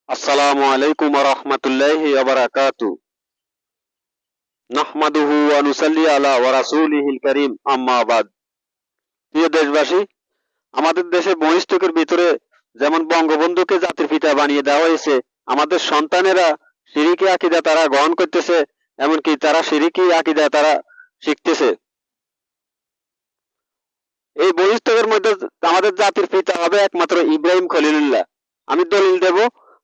আসসালামু আলাইকুম ওয়া রাহমাতুল্লাহি ওয়া বারাকাতুহু। নাহমাদুহু ওয়া নুসাল্লি আলা ওয়া রাসূলিহিল কারীম, আম্মা বাদ। প্রিয় দেশবাসী, আমাদের দেশে মহিষত্বকের ভিতরে যেমন বঙ্গবন্ধুকে জাতির পিতা বানিয়ে দেওয়া হয়েছে, আমাদের সন্তানেরা শিরকি আকীদা তারা গ্রহণ করতেছে, এমনকি তারা শিরকি আকীদা তারা শিখতেছে। এই বহিষ্ঠকের মধ্যে আমাদের জাতির পিতা হবে একমাত্র ইব্রাহিম খলিলুল্লাহ। আমি দলিল দেব,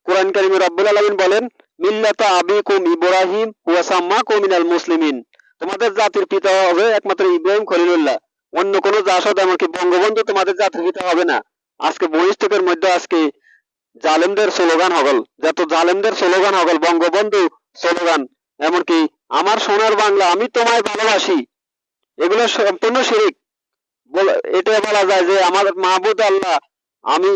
কোরআন কারিমে রব্বুল আলামিন বলেন, মিল্লাতা আবিকুম ইব্রাহিম ওয়া সাম্মাকুম মিনাল মুসলিমিন। তোমাদের জাতির পিতা হবে একমাত্র ইব্রাহিম খলিলুল্লাহ, অন্য কোনো জাসদ এমনকি বঙ্গবন্ধু তোমাদের জাতির পিতা হবে না। আজকে বহিষ্ঠকের মধ্যে আজকে জালেমদের স্লোগান হগল, যত জালেমদের স্লোগান হগল বঙ্গবন্ধু স্লোগান, এমনকি আমার সোনার বাংলা আমি তোমায় ভালোবাসি, এগুলো সম্পূর্ণ শিরিক। এটা বলা যায় যে আমার মাহবুদ আল্লাহ, আমি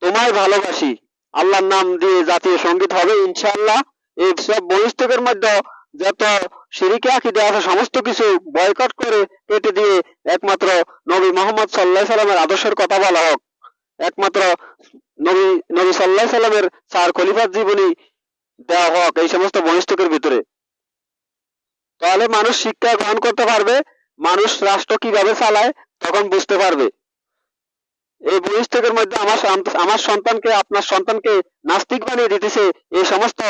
তোমায় ভালোবাসি, আল্লাহর নাম দিয়ে জাতীয় সঙ্গীত হবে ইনশাআল্লাহ। এই সব বহিষ্ঠকের মধ্যে যত শিরকি আকীদা আছে সমস্ত কিছু বয়কট করে কেটে দিয়ে একমাত্র নবী মোহাম্মদ সাল্লাল্লাহু আলাইহি সাল্লামের আদর্শের কথা বলা হোক, একমাত্র নবী নবী সাল্লাল্লাহু আলাইহি সাল্লামের চার খলিফার জীবনী দেওয়া হোক এই সমস্ত বহিষ্ঠকের ভিতরে। তাহলে মানুষ শিক্ষা গ্রহণ করতে পারবে, মানুষ রাষ্ট্র কিভাবে চালায় তখন বুঝতে পারবে। এই বহিষ্ঠকের মধ্যে আমার সন্তানকে আপনার সন্তানকে নাস্তিক বানিয়ে দিতেছে এই সমস্ত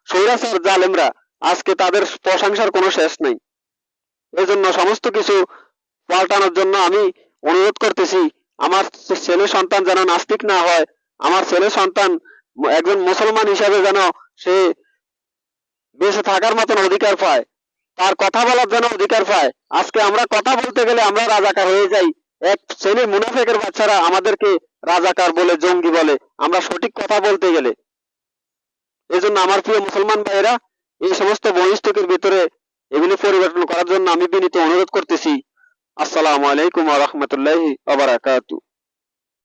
স্বৈরাচার জালেমরা, আজকে তাদের প্রশংসার কোনো শেষ নেই। এজন্য সমস্ত কিছু পাল্টানোর জন্য আমি অনুরোধ করতেছি, আমার ছেলে সন্তান যেন নাস্তিক না হয়, আমার ছেলে সন্তান একজন মুসলমান হিসাবে যেন সে বেঁচে থাকার মতন অধিকার পায়, তার কথা বলার জন্য অধিকার পায়। আজকে আমরা কথা বলতে গেলে আমরা রাজাকার হয়ে যাই, এক শ্রেণী মুনাফিকের বাচ্চারা আমাদেরকে রাজাকার বলে, জঙ্গি বলে, আমরা সঠিক কথা বলতে গেলে। এজন্য আমার প্রিয় মুসলমান ভাইয়েরা, এই সমস্ত বহিষ্ঠকের ভিতরে এগুলি পরিবর্তন করার জন্য আমি বিনীত অনুরোধ করতেছি। আসসালামু আলাইকুম ওয়া রাহমাতুল্লাহি ওয়া বারাকাতুহু।